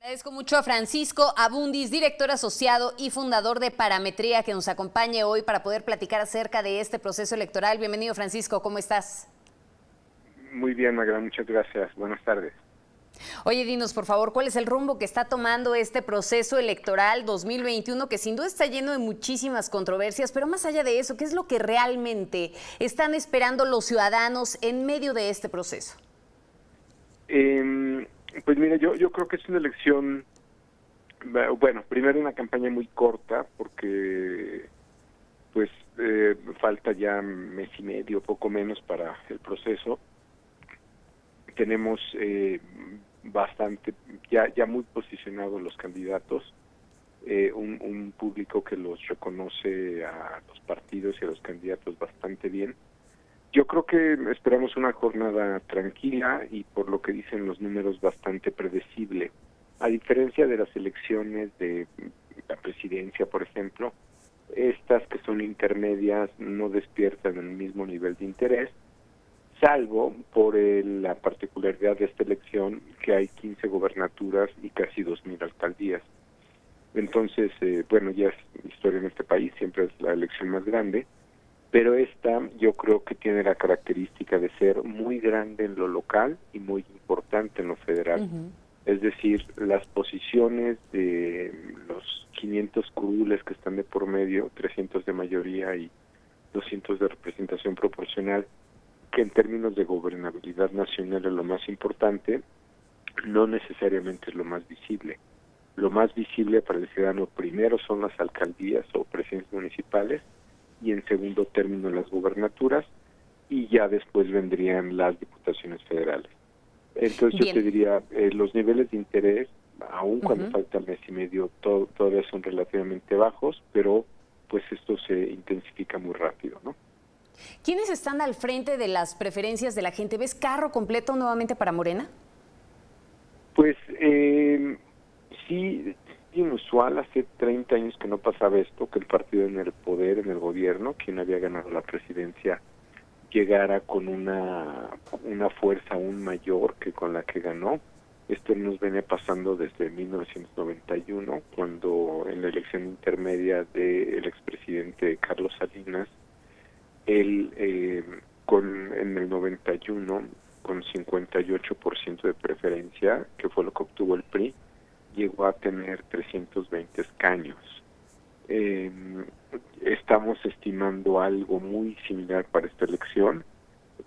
Agradezco mucho a Francisco Abundis, director asociado y fundador de Parametría, que nos acompañe hoy para poder platicar acerca de este proceso electoral. Bienvenido, Francisco, ¿cómo estás? Muy bien, Magra, muchas gracias. Buenas tardes. Oye, dinos, por favor, ¿cuál es el rumbo que está tomando este proceso electoral 2021, que sin duda está lleno de muchísimas controversias, pero más allá de eso, ¿qué es lo que realmente están esperando los ciudadanos en medio de este proceso? Pues mira, yo creo que es una elección, bueno, primero una campaña muy corta, porque pues falta ya mes y medio, poco menos, para el proceso. Tenemos bastante, ya muy posicionados los candidatos, un público que los reconoce a los partidos y a los candidatos bastante bien. Yo creo que esperamos una jornada tranquila y, por lo que dicen los números, bastante predecible. A diferencia de las elecciones de la presidencia, por ejemplo, estas que son intermedias no despiertan el mismo nivel de interés, salvo por la particularidad de esta elección, que hay 15 gobernaturas y casi 2,000 alcaldías. Entonces, bueno, ya es historia en este país, siempre es la elección más grande, pero esta yo creo que tiene la característica de ser muy grande en lo local y muy importante en lo federal. Es decir, las posiciones de los 500 curules que están de por medio, 300 de mayoría y 200 de representación proporcional, que en términos de gobernabilidad nacional es lo más importante, no necesariamente es lo más visible. Lo más visible para el ciudadano primero son las alcaldías o presidencias municipales, y en segundo término las gubernaturas, y ya después vendrían las diputaciones federales. Entonces yo te diría, los niveles de interés, aun cuando falta mes y medio, todavía son relativamente bajos, pero pues esto se intensifica muy rápido, ¿no? ¿Quiénes están al frente de las preferencias de la gente? ¿Ves carro completo nuevamente para Morena? Pues sí, inusual, hace 30 años que no pasaba esto, que el partido en el poder, en el gobierno, quien había ganado la presidencia, llegara con una fuerza aún mayor que con la que ganó. Esto nos venía pasando desde 1991, cuando en la elección intermedia del expresidente Carlos Salinas, él en el 91, con 58% de preferencia, que fue lo que obtuvo el PRI, llegó a tener 320 escaños. Estamos estimando algo muy similar para esta elección,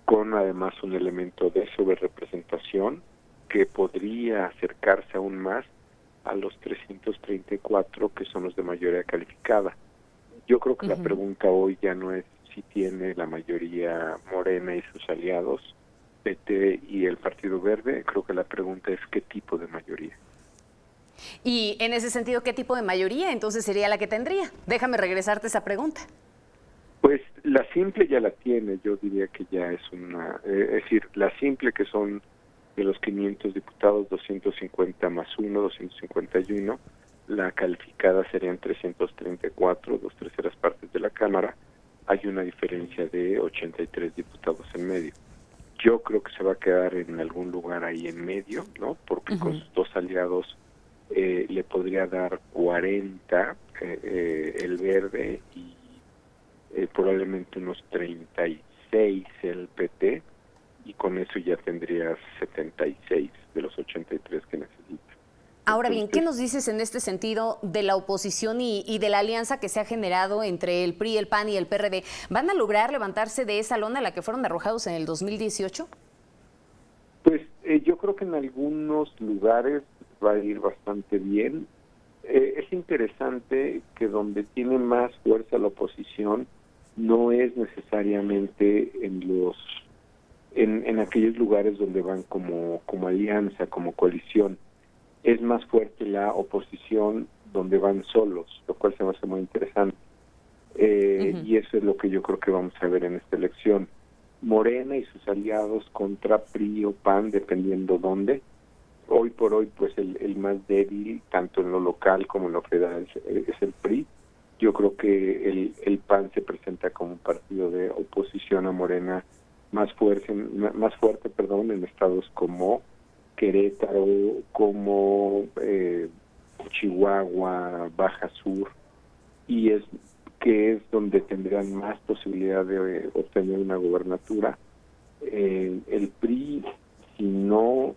con además un elemento de sobrerepresentación que podría acercarse aún más a los 334, que son los de mayoría calificada. Yo creo que la pregunta hoy ya no es si tiene la mayoría Morena y sus aliados, PT y el Partido Verde. Creo que la pregunta es qué tipo de mayoría. Y en ese sentido, ¿qué tipo de mayoría entonces sería la que tendría? Déjame regresarte esa pregunta. Pues la simple ya la tiene, yo diría que ya es es decir, la simple, que son de los 500 diputados, 250 más 1, 251, la calificada serían 334, 2/3 partes de la Cámara. Hay una diferencia de 83 diputados en medio. Yo creo que se va a quedar en algún lugar ahí en medio, ¿no? Porque con sus dos aliados le podría dar 40 el Verde y probablemente unos 36 el PT, y con eso ya tendrías 76 de los 83 que necesita. Ahora bien, ¿qué nos dices en este sentido de la oposición y de la alianza que se ha generado entre el PRI, el PAN y el PRD? ¿Van a lograr levantarse de esa lona a la que fueron arrojados en el 2018? Pues yo creo que en algunos lugares va a ir bastante bien. Es interesante que donde tiene más fuerza la oposición no es necesariamente en aquellos lugares donde van como alianza, como coalición. Es más fuerte la oposición donde van solos, lo cual se me hace muy interesante. Y eso es lo que yo creo que vamos a ver en esta elección. Morena y sus aliados contra PRI o PAN, dependiendo dónde. Hoy por hoy, pues el más débil, tanto en lo local como en lo federal, es el PRI. Yo creo que el PAN se presenta como un partido de oposición a Morena más fuerte, en estados como Querétaro, como Chihuahua, Baja Sur, y es donde tendrán más posibilidad de obtener una gobernatura. El PRI, si no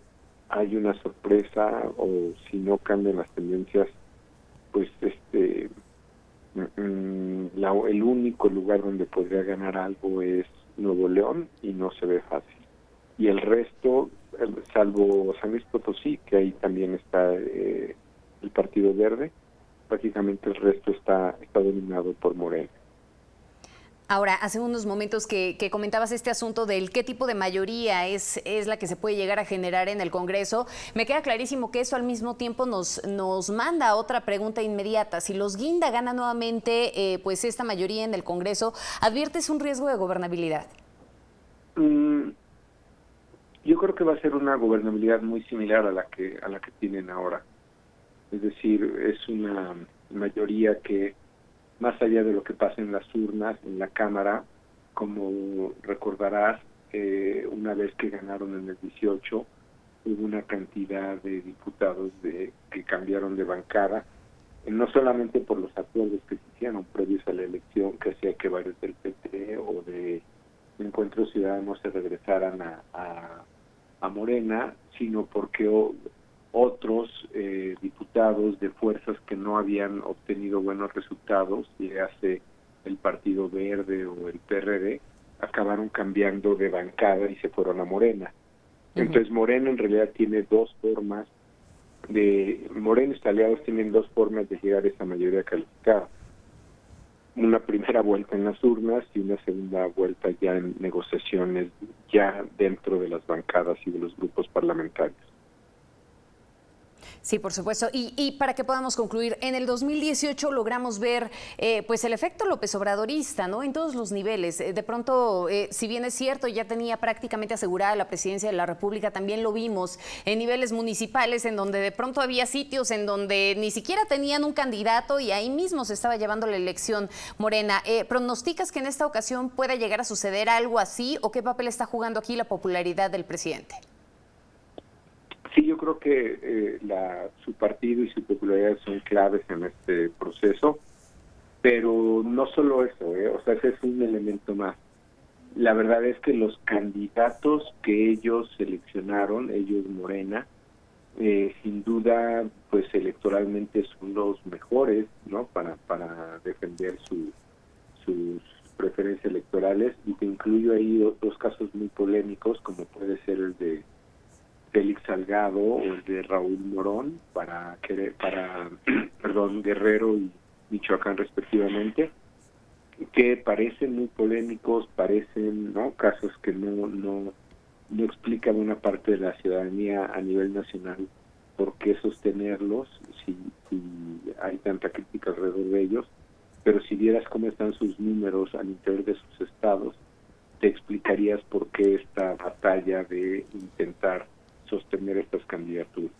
hay una sorpresa o si no cambian las tendencias, pues el único lugar donde podría ganar algo es Nuevo León, y no se ve fácil. Y el resto, salvo San Luis Potosí, que ahí también está el Partido Verde, prácticamente el resto está dominado por Morena. Ahora, hace unos momentos que comentabas este asunto del qué tipo de mayoría es la que se puede llegar a generar en el Congreso, me queda clarísimo que eso al mismo tiempo nos manda a otra pregunta inmediata. Si los Guinda ganan nuevamente pues esta mayoría en el Congreso, ¿adviertes un riesgo de gobernabilidad? Yo creo que va a ser una gobernabilidad muy similar a la que tienen ahora. Es decir, es una mayoría que, más allá de lo que pasa en las urnas, en la Cámara, como recordarás, una vez que ganaron en el 18, hubo una cantidad de diputados que cambiaron de bancada, no solamente por los acuerdos que se hicieron previos a la elección, que hacía que varios del PT o de Encuentro Ciudadano se regresaran a Morena, sino porque otros diputados de fuerzas que no habían obtenido buenos resultados, dígase el Partido Verde o el PRD, acabaron cambiando de bancada y se fueron a Morena. Entonces Morena en realidad tiene dos formas Morena y sus aliados tienen dos formas de llegar a esa mayoría calificada. Una primera vuelta en las urnas y una segunda vuelta ya en negociaciones ya dentro de las bancadas y de los grupos parlamentarios. Sí, por supuesto. Y para que podamos concluir, en el 2018 logramos ver pues el efecto López Obradorista, ¿no? En todos los niveles. De pronto, si bien es cierto, ya tenía prácticamente asegurada la presidencia de la República, también lo vimos en niveles municipales, en donde de pronto había sitios en donde ni siquiera tenían un candidato y ahí mismo se estaba llevando la elección Morena. ¿Pronosticas que en esta ocasión pueda llegar a suceder algo así o qué papel está jugando aquí la popularidad del presidente? Sí, yo creo que su partido y su popularidad son claves en este proceso, pero no solo eso, o sea, ese es un elemento más. La verdad es que los candidatos que ellos seleccionaron, ellos Morena, sin duda, pues electoralmente son los mejores, ¿no? Para defender sus preferencias electorales, y te incluyo ahí dos casos muy polémicos, como puede ser el de Félix Salgado o el de Raúl Morón para Guerrero y Michoacán respectivamente, que parecen muy polémicos, parecen casos que no explican una parte de la ciudadanía a nivel nacional por qué sostenerlos si hay tanta crítica alrededor de ellos, pero si vieras cómo están sus números al interior de sus estados, te explicarías por qué esta batalla de intentar sostener estas candidaturas.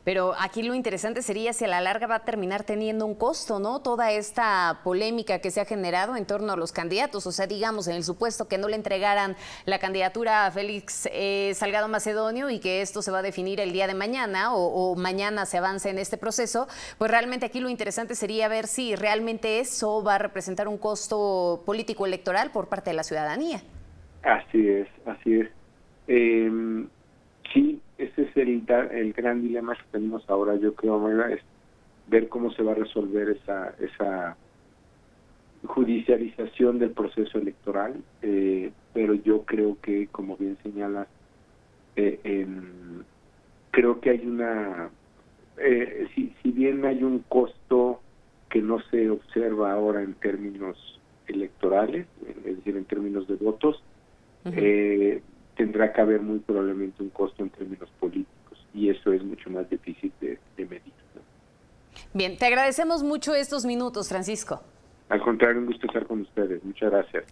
Pero aquí lo interesante sería si a la larga va a terminar teniendo un costo, ¿no? Toda esta polémica que se ha generado en torno a los candidatos. O sea, digamos, en el supuesto que no le entregaran la candidatura a Félix Salgado Macedonio y que esto se va a definir el día de mañana o mañana se avance en este proceso, pues realmente aquí lo interesante sería ver si realmente eso va a representar un costo político electoral por parte de la ciudadanía. Así es. Sí, ese es el gran dilema que tenemos ahora, yo creo, Mayra, es ver cómo se va a resolver esa judicialización del proceso electoral, pero yo creo que, como bien señalas, creo que hay si bien hay un costo que no se observa ahora en términos electorales, es decir, en términos de votos, tendrá que haber muy probablemente un costo en términos políticos, y eso es mucho más difícil de medir, ¿no? Bien, te agradecemos mucho estos minutos, Francisco. Al contrario, un gusto estar con ustedes. Muchas gracias.